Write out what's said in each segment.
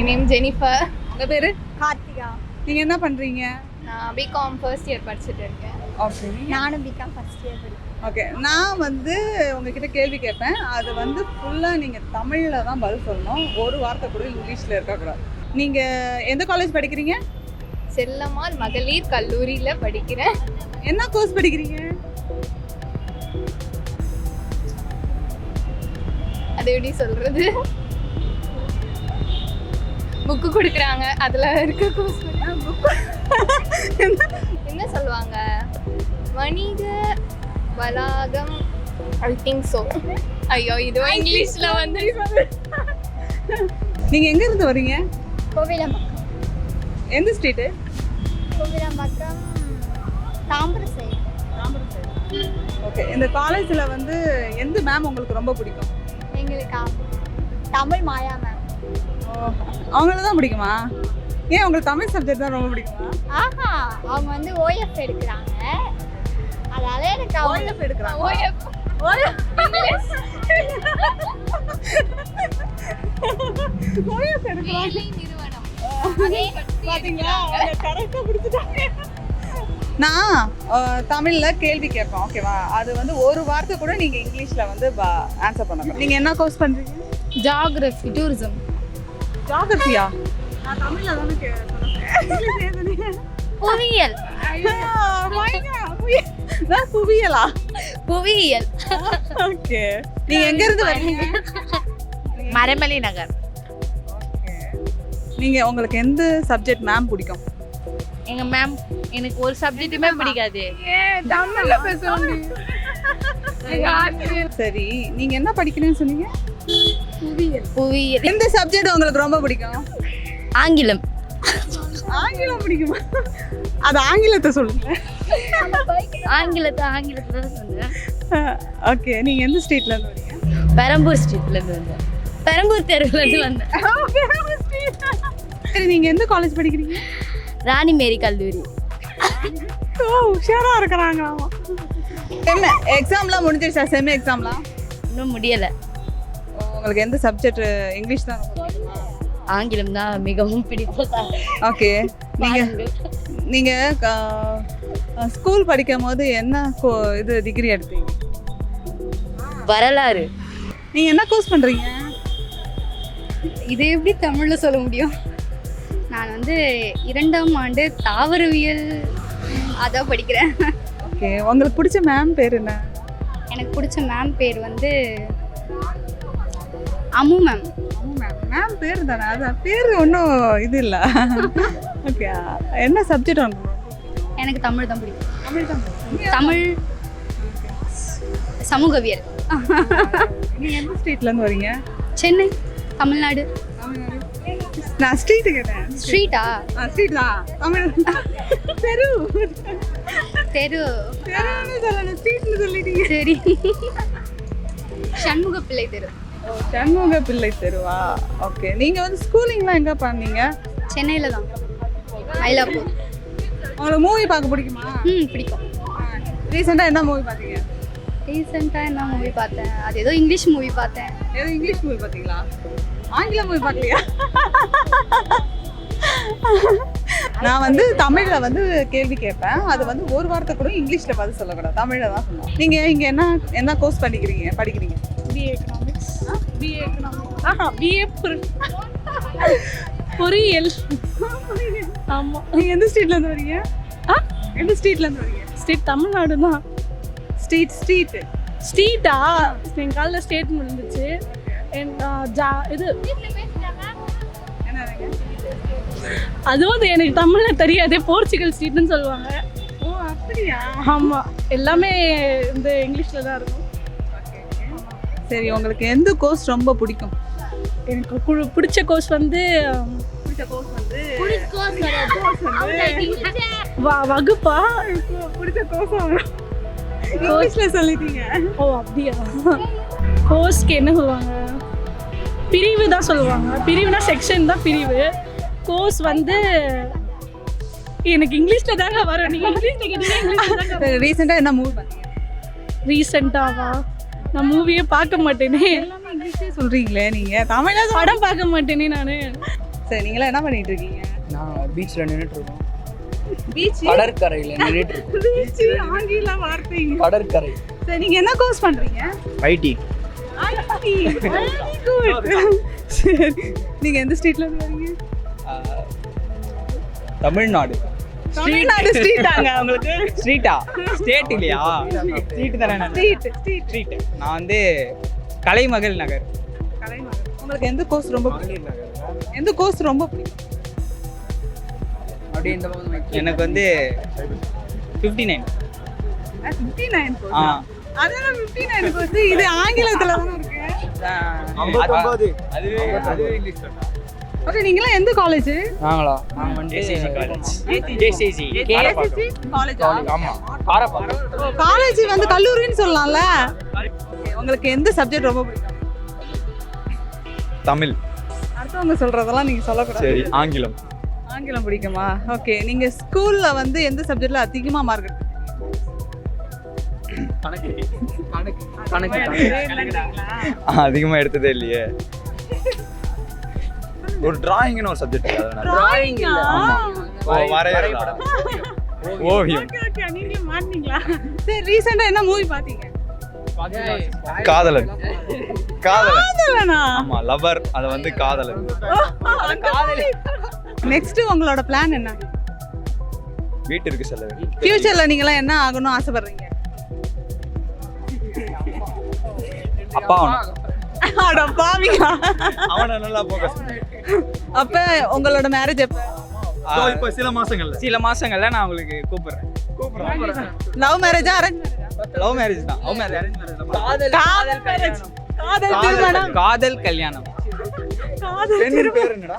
Name Jennifer. உங்கள் பேர்? கார்த்திகா. நீங்கள் என்ன பண்ணுறீங்க? நான் பிகாம் ஃபர்ஸ்ட் இயர் படிச்சுட்டு இருக்கேன். ஓகே. நானும் பிகாம் ஃபர்ஸ்ட் இயர் படிக்கிறேன். ஓகே, நான் உங்ககிட்ட கேள்வி கேட்பேன். அது ஃபுல்லாக நீங்கள் தமிழில் தான் பதில் சொல்லணும். ஒரு வார்த்தை கூட இங்கிலீஷில் இருக்கக்கூடாது. நீங்கள் எந்த காலேஜ் படிக்கிறீங்க? செல்லம்மாள் மகளிர் கல்லூரியில் படிக்கிறேன். என்ன கோர்ஸ் படிக்கிறீங்க? அது எப்படி சொல்கிறது, புக்கு கொடுக்குறாங்க, அதில் இருக்க கோர்ஸ் என்ன சொல்லுவாங்க, வணிக வளாகம், ஐ திங்க் ஸோ. ஐயோ, இதுவும் இங்கிலீஷில் நீங்கள் எங்கேருந்து வரீங்க? கோவிலம்பக்கம். எந்த ஸ்ட்ரீட்டு? கோவிலம்பக்கம் தாம்பரம் சைடு. ஓகே, இந்த காலேஜில் எந்த மேம் உங்களுக்கு ரொம்ப பிடிக்கும்? எங்களுக்கு தமிழ் மாயா மேம். அவங்கள தான் பிடிக்குமா? ஏன் உங்களுக்கு தமிழ் சப்ஜெக்ட் தான் ரொம்ப பிடிக்குமா? ஆஹா, அவங்க ஓஎஃப் எடுக்கிறாங்க, அதனால எனக்கு ஓஎஃப் எடுக்கிறாங்க. ஓஎஃப் எடுக்கிறாங்க நிறுவனம். பாத்தீங்களா, கரெக்டா பிடிச்சிட்டாங்க. நான் தமிழில் கேள்வி கேட்பேன், ஓகேவா? அது ஒரு வார்த்தை கூட நீங்கள் இங்கிலீஷில் ஆன்சர் பண்ணணும். நீங்கள் என்ன கோர்ஸ் பண்ணுறீங்க? Geography, tourism. ஜியோகிராஃபியா? நான் தமிழில் தானே சொல்லுங்கள். புவியியல். புவியலா? புவியியல். ஓகே, நீங்கள் எங்கேருந்து வரீங்க? மரமலை நகர். நீங்கள் உங்களுக்கு எந்த சப்ஜெக்ட் மேம் பிடிக்கும்? எங்க மேம் எனக்கு ஒரு சப்ஜெக்ட்டுமே பிடிக்காது. சரி, நீங்க என்ன படிக்கிறீங்கன்னு சொன்னீங்க? புவியியல். எந்த சப்ஜெக்ட் உங்களுக்கு ரொம்ப பிடிக்கும்? ஆங்கிலம். ஆங்கிலம் பிடிக்குமா? அது ஆங்கிலத்தை சொல்லுங்க. ஆங்கிலத்தை சொல்லுங்க. ஓகே, நீங்க எந்த ஸ்ட்ரீட்ல இருந்து வரீங்க? பெரம்பூர் ஸ்ட்ரீட்ல இருந்து வந்தேன். பெரம்பூர் தெருவுல இருந்து வந்தேன். சரி, நீங்க எந்த காலேஜ் படிக்கிறீங்க? ராணி மேரி கல்லூரி. உஷாரா இருக்கிறாங்க. செம் எக்ஸாம்லாம் முடிஞ்சிருச்சா? செம் எக்ஸாம்லாம் இன்னும் முடியலை. உங்களுக்கு எந்த சப்ஜெக்ட்? இங்கிலீஷ் தான். ஆங்கிலம் தான் மிகவும் பிடிக்கும். ஓகே, நீங்க ஸ்கூல் படிக்கும் போது என்ன டிகிரி எடுத்தீங்க? வரலாறு. நீங்க என்ன கோர்ஸ் பண்றீங்க? இது எப்படி தமிழில் சொல்ல முடியும்? நான் 2ஆம் ஆண்டு தாவரவியல் அதான் படிக்கிறேன். ஓகே, உங்களுக்கு பிடிச்ச மேம் பேர் என்ன? எனக்கு பிடிச்ச மேம் பேர் அம்மு மேம். மேம் பேர் தானே, அது பேர் ஒன்றும் இது இல்லை. ஓகே, என்ன சப்ஜெக்ட் உங்களுக்கு? எனக்கு தமிழ் தான் பிடிக்கும். தமிழ் தான். தமிழ், சமூகவியல். நீங்கள் எந்த ஸ்ட்ரீட்லேருந்து வரீங்க? சென்னை, தமிழ்நாடு. நான் ஸ்ட்ரீட்டு கேட்டேன். ஸ்ட்ரீட்டா? ஸ்ட்ரீட் தான். தமிழ் தெரு. தெரு தெருன்னு சொல்லணும், ஸ்ட்ரீட்னு சொல்லிட்டீங்க. சரி. சண்முக பிள்ளை தெரு. சண்முக பிள்ளை தெருவா? ஓகே, நீங்கள் ஸ்கூலிங்லாம் எங்கே பண்ணீங்க? சென்னையில் தான், மயிலாப்பூர். உங்களுக்கு மூவி பார்க்க பிடிக்குமா? பிடிக்கும். ரீசெண்டாக என்ன மூவி பார்த்தீங்க? ரீசெண்டாக என்ன மூவி பார்த்தேன்? அது ஏதோ இங்கிலீஷ் மூவி பார்த்தேன். ஏதோ இங்கிலீஷ் மூவி பார்த்தீங்களா? ஆங்கில மூவி பார்க்கலையா? நான் தமிழில் கேள்வி கேட்பேன். அது ஒரு வார்த்தை கூட இங்கிலீஷில் பதில் சொல்லக்கூடாது, தமிழில் தான் சொல்லணும். நீங்கள் இங்கே என்ன கோர்ஸ் படிக்கிறீங்க? BA economics. BA economics. BA பொறியியல். ஆமாம். நீங்கள் எந்த ஸ்ட்ரீட்லேருந்து வரீங்க? எந்த ஸ்ட்ரீட்லேருந்து வரீங்க? ஸ்ட்ரீட் தமிழ்நாடு தான். ஸ்ட்ரீட்டா? எங்கள் காலில் ஸ்டேட் முடிஞ்சிச்சு. இது அதுவும் எனக்கு தமிழில் தெரியாதே, போர்ச்சுகல் ஸ்ட்ரீட்னு சொல்லுவாங்க. ஓ, அப்படியா? ஆமாம், எல்லாமே இங்கிலீஷில் தான் இருக்கும். சரி, உங்களுக்கு எந்த கோர்ஸ் ரொம்ப பிடிக்கும்? எனக்கு பிடிச்ச கோர்ஸ் வகுப்பா. பிடிச்ச கோர்ஸ் இங்கிலீஷில் சொல்லிட்டீங்க. ஓ, அப்படியா? கோர்ஸ்க்கு என்ன சொல்லுவாங்க? பிரிவு தான் சொல்லுவாங்க. பிரிவுனா செக்ஷன் தான் பிரிவு. கோர்ஸ் எனக்கு இங்கிலீஷில் தாங்க வரும். நீங்கள் இங்கிலீஷில் கேட்டீங்கன்னா ரீசெண்டாக என்ன மூவி பார்த்தீங்க? ரீசெண்டாவா? நான் மூவியே பார்க்க மாட்டேனே. எல்லாமே இங்கிலீஷே சொல்கிறீங்களே, நீங்கள் தமிழாக படம் பார்க்க மாட்டேனே நான். சரி நீங்களா என்ன பண்ணிட்டு இருக்கீங்க? நான் பீச்சில் நின்றுட்டு இருக்கோம். பீச் கடற்கரையில் நின்றுட்டு இருக்கோம். பீச் ஆங்கில வார்த்தைங்க. கடற்கரை. சரி நீங்க என்ன கோர்ஸ் பண்றீங்க? ஐடி. சரி நீங்க எந்த ஸ்ட்ரீட்ல இருந்து வரீங்க? தமிழ்நாடு. தமிழ்நாடு ஸ்ட்ரீட்டாங்க உங்களுக்கு? ஸ்ட்ரீட்டா? ஸ்டேட் இல்லையா? ஸ்ட்ரீட் தானே. ஸ்ட்ரீட். நான் வந்து கலைமகள் நகர். கலைமகள். உங்களுக்கு எந்த கோர்ஸ் ரொம்ப பிடிக்கும்? எந்த கோர்ஸ் ரொம்ப பிடிக்கும்? அப்படியே இந்த பக்கம் எனக்கு வந்து 59. 59 கோர்ஸ். ஆ. அதெல்லாம் 59 கோர்ஸ். இது ஆங்கிலத்துல தான இருக்கு. 59. அதுவே இங்கிலீஷ் சொன்னா. ஓகே நீங்களா எந்த காலேஜ்? நாங்களா? நாங்க வந்து ஜேசிசி காலேஜ். JCC college. ஆமா. காரப்பாக்கம். காலேஜ் வந்து கல்லூரின்னு சொல்லலாம்ல. உங்களுக்கு எந்த சப்ஜெக்ட் ரொம்ப பிடிக்கும்? தமிழ். அடுத்தவங்க சொல்றதெல்லாம் நீங்க சொல்லக்கூடாது. சரி, ஆங்கிலம். ஆங்கிலம் பிடிக்குமா? ஓகே நீங்க ஸ்கூல்ல வந்து எந்த சப்ஜெக்ட்ல அதிகமா மார்க் எடுத்தீங்க? அதிகமா எடுத்ததே இல்லையே. ஒரு டிராயிங்னு ஒரு சப்ஜெக்ட் இருக்கு. டிராயிங்கா? வரையறதா? ஓவியம். ஓகே ஓகே நீங்க மாட்டீங்களா? சரி ரீசன்ட்டா என்ன மூவி பாத்தீங்க? காதலன். காதலனா? ஆமா, லவர். அது வந்து காதலன். நெக்ஸ்ட் உங்களோட பிளான் என்ன? வீட்டிற்கு செல்ல வேண்டும். ஃபியூச்சர்ல நீங்க எல்லாம் என்ன ஆகணும்னு ஆசைப்படுறீங்க? அப்பா அட பாவியா. அவனை நல்லா ஃபோக்கஸ். அப்ப உங்களோட மேரேஜ் எப்ப? இப்ப சில மாசங்கள்ல நான் உங்களுக்கு கூப்பிடுறேன். லவ் மேரேஜா அரேஞ்ச் மேரேஜா? லவ் மேரேஜ் தான். Love marriage. அரேஞ்ச் மேரேஜ் தான். காதல் மேரேஜ். காதல் திருமணம். காதல் கல்யாணம். பெண்ணின் பேர் என்னடா?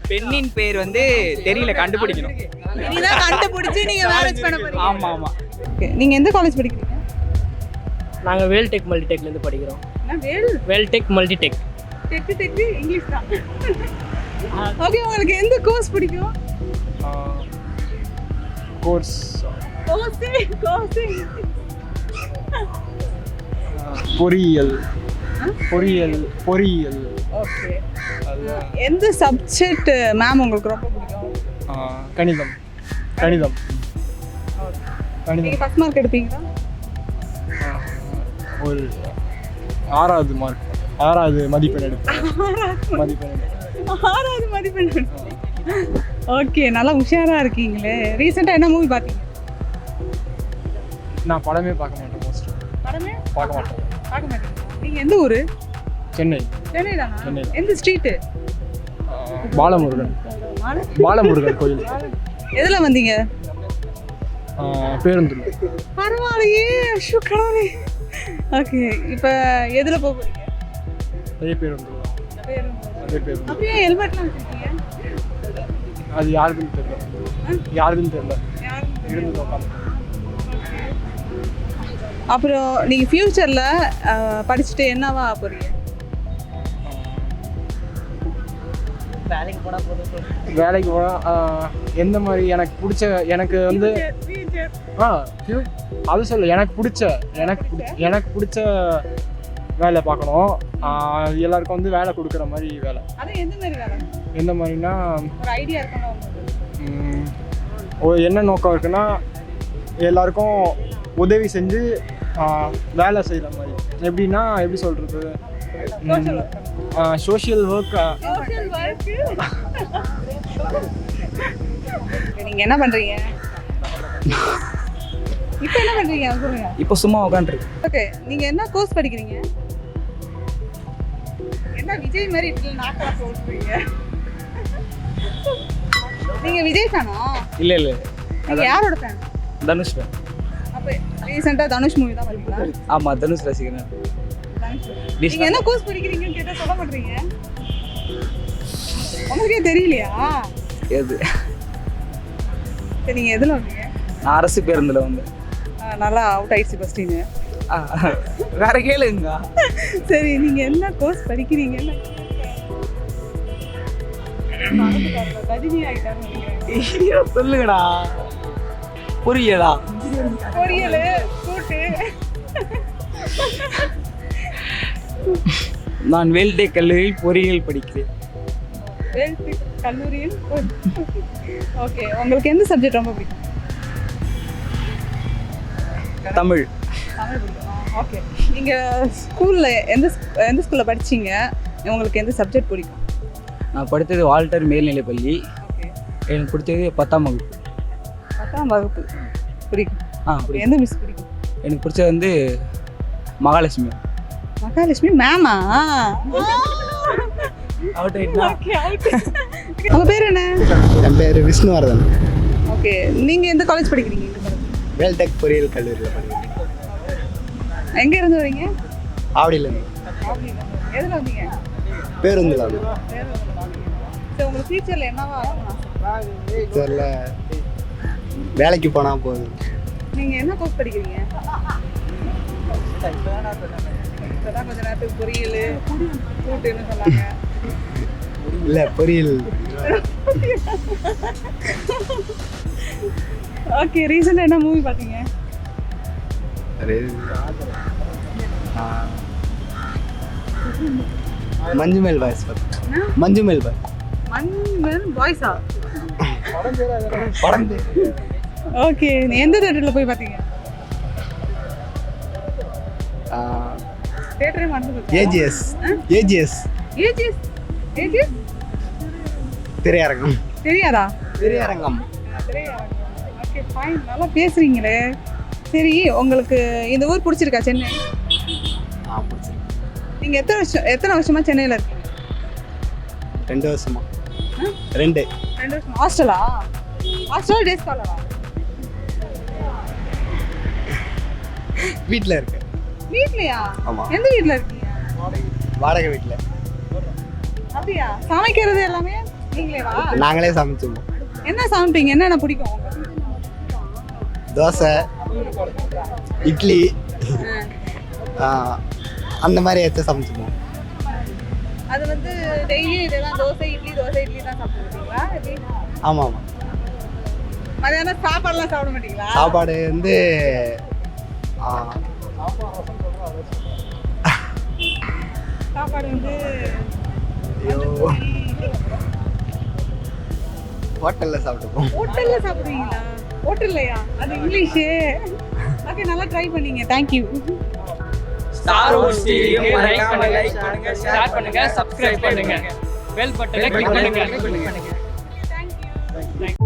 பெண்ணின் பேர் வந்து தெரியல, கண்டுபிடிக்கணும். நீதான் கண்டுபிடிச்சு நீங்க மேரேஜ் பண்ண போறீங்க. ஆமா ஆமா. ஓகே நீங்க எந்த காலேஜ் படிக்கிறீங்க? நாங்கள் வேல்டெக் மல்டிடெக்லேருந்து படிக்கிறோம். வேல்டெக் மல்டிடெக். டெக் இங்கிலீஷ் தான். ஓகே உங்களுக்கு எந்த கோர்ஸ் பிடிக்கும்? கோர்ஸ் பொறியியல். ஓகே எந்த சப்ஜெக்ட் மேம் உங்களுக்கு ரொம்ப பிடிக்கும்? கணிதம். நீங்க ஃபர்ஸ்ட் மார்க் எடுப்பீங்களா? ஒரு 6வது மதிப்பெண் எடுப்பேன். 6வது மதிப்பெண் எடுப்பீங்க. ஓகே நல்லா உஷாரா இருக்கீங்களே. ரீசெண்டா என்ன மூவி பாத்தீங்க? நான் படமே பார்க்க மாட்டேன். மோஸ்ட் படமே பார்க்க மாட்டேன். நீங்க எந்த ஊரு? சென்னை தானா? சென்னை. எந்த ஸ்ட்ரீட்? பாலமுருகன் கோயில். எதுல வந்தீங்க? பேருந்துல. பரவாயில்லையே. கடவுளே. ஓகே இப்போ எதுல போக போறீங்க? அதே பேருந்து. அப்படியே ஹெல்மெட்லாம் வச்சிருக்கீங்க? அது யாருக்குன்னு தெரியல. இருந்து உட்காந்து. அப்புறம் நீங்க ஃபியூச்சர்ல படிச்சுட்டு என்னவா போறீங்க? வேலைக்கு போனால் எந்த மாதிரி எனக்கு பிடிச்ச எனக்கு வந்து அது சொல்ல எனக்கு பிடிச்ச வேலை பார்க்கணும். எல்லாருக்கும் வந்து வேலை கொடுக்குற மாதிரி வேலை. எந்த மாதிரினா ஒரு ஐடியா இருக்கணும். என்ன நோக்கம் இருக்குன்னா எல்லாருக்கும் உதவி செஞ்சு வேலை செய்கிற மாதிரி. எப்படின்னா எப்படி சொல்கிறது, சோஷியல் ஒர்க். நீங்க என்ன பண்றீங்க இப்போ? என்ன பண்றீங்க சொல்லுங்க. இப்போ சும்மா உட்காந்துருக்கு. ஓகே நீங்க என்ன கோர்ஸ் படிக்கிறீங்க? என்ன விஜய் மாதிரி இப்படி நாக்கலா சொல்றீங்க? நீங்க விஜய் ஃபேனா? இல்ல நீங்க யாரோட ஃபேன்? தனுஷ் ஃபேன். அப்ப ரீசன்ட்டா தனுஷ் மூவி தான் பாத்தீங்களா? ஆமா, தனுஷ் ரசிகன். நீங்க என்ன கோர்ஸ் படிக்கிறீங்கன்னு கேட்டா சொல்ல மாட்டீங்க. உங்களுக்கே தெரியலையா? எது? சரி நீங்க எதுல வந்தீங்க? நான் அரசு பேருந்துல வந்தேன். நல்லா அவுட் ஆயிடுச்சு பஸ்டிங்க. வேற கேளுங்க. சரி நீங்க என்ன கோர்ஸ் படிக்கிறீங்கன்னு ரஜினி ஆயிட்டாங்க. சொல்லுங்கடா. பொரியல் கூட்டு. நான் வேல்டெக் கல்லூரியில் பொறியியல் படிக்கிறேன். கல்லூரியில் ஓகே, உங்களுக்கு எந்த சப்ஜெக்ட் ரொம்ப பிடிக்கும்? தமிழ். தமிழ் பிடிக்கும். ஓகே, நீங்கள் ஸ்கூலில் எந்த ஸ்கூலில் படிச்சீங்க? உங்களுக்கு எந்த சப்ஜெக்ட் பிடிக்கும்? நான் படித்தது வால்டர் மேல்நிலைப்பள்ளி. ஓகே, எனக்கு பிடிச்சது 10ஆம் வகுப்பு. 10ஆம் வகுப்பு பிடிக்கும். பிடிக்கும். எந்த மிஸ் பிடிக்கும்? எனக்கு பிடிச்சது வந்து மகாலட்சுமி. மகாலட்சுமி மேமா? உங்கள் பேர் என்ன? என் பேர் விஷ்ணுவர்தன். ஓகே, நீங்கள் எந்த காலேஜ் படிக்கிறீங்க? வேல்டெக் பொறியியல் கல்லூரியில் படிக்கிறேன். எங்கே இருந்து வரீங்க? ஆவடியிலேருந்து. எதில் வந்தீங்க? பேருந்தில் வந்து சரி, உங்களுக்கு ஃபியூச்சரில் என்னவா ஆகணும்? ஃபியூச்சரில் வேலைக்கு போனால் போதும். நீங்கள் என்ன கோர்ஸ் படிக்கிறீங்க? இப்போதான் கொஞ்ச நேரத்துக்கு பொரியல் கூட்டுன்னு சொன்னாங்க. இல்லை பொறியியல். ஓகே, ரீசெண்டாக என்ன மூவி பார்த்தீங்க? மஞ்சுமேல் பாய்ஸ் பார்த்தேன். மஞ்சுமேல் பாய் மன்மன் பாய்ஸா? படம் ஓகே, எந்த தேட்டரில் போய் பார்த்தீங்க? தேட்டரே மறந்து ஏஜிஎஸ். ஏஜிஎஸ் ஏஜிஎஸ் ஏஜிஎஸ் திரையரங்கம். தெரியாதா? திரையரங்கம். ஓகே ஃபைன், நல்லா பேசுகிறீங்களே. சரி, உங்களுக்கு இந்த ஊர் பிடிச்சிருக்கா சென்னை? பிடிச்சிருக்கு. நீங்கள் எத்தனை வருஷமாக சென்னையில் இருக்கீங்க? 2 வருஷமா. 2 வருஷம். ஹாஸ்டலா? ஹாஸ்டலா டேஸ் காலரா? வீட்டில் இருக்கு. வீட்லையா? ஆமாம். எந்த வீட்டில் இருக்கீங்க? வாடகை வீட்டில். அப்படியா? சமைக்கிறது எல்லாமே நீங்களேவா? நாங்களே சமைச்சிருவோம். என்ன சமைப்பீங்க? என்னென்ன பிடிக்கும்? தோசை, இட்லி, அந்த மாதிரி ஏற்ற சமைச்சிப்போம். அது வந்து டெய்லியும் இதெல்லாம் தோசை இட்லி தான் சாப்பிடுவீங்களா? எப்படி? ஆமாம் ஆமாம். மதியானம் சாப்பாடுலாம் சாப்பிட மாட்டீங்களா? சாப்பாடு வந்து சாப்பாடு வந்து ஹோட்டலில் சாப்பிட்டுப்போம். ஹோட்டலில் சாப்பிடுவீங்களா? ஹோட்டல்லையா? அது இங்கிலீஷு. ஓகே, நல்லா ட்ரை பண்ணீங்க. தேங்க்யூ. ஸ்டார் வார்ஸ் டிவியை மறக்காம லைக் பண்ணுங்க, ஷேர் பண்ணுங்க, சப்ஸ்கிரைப் பண்ணுங்க, பெல் பட்டனை கிளிக் பண்ணுங்க. தேங்க்யூ.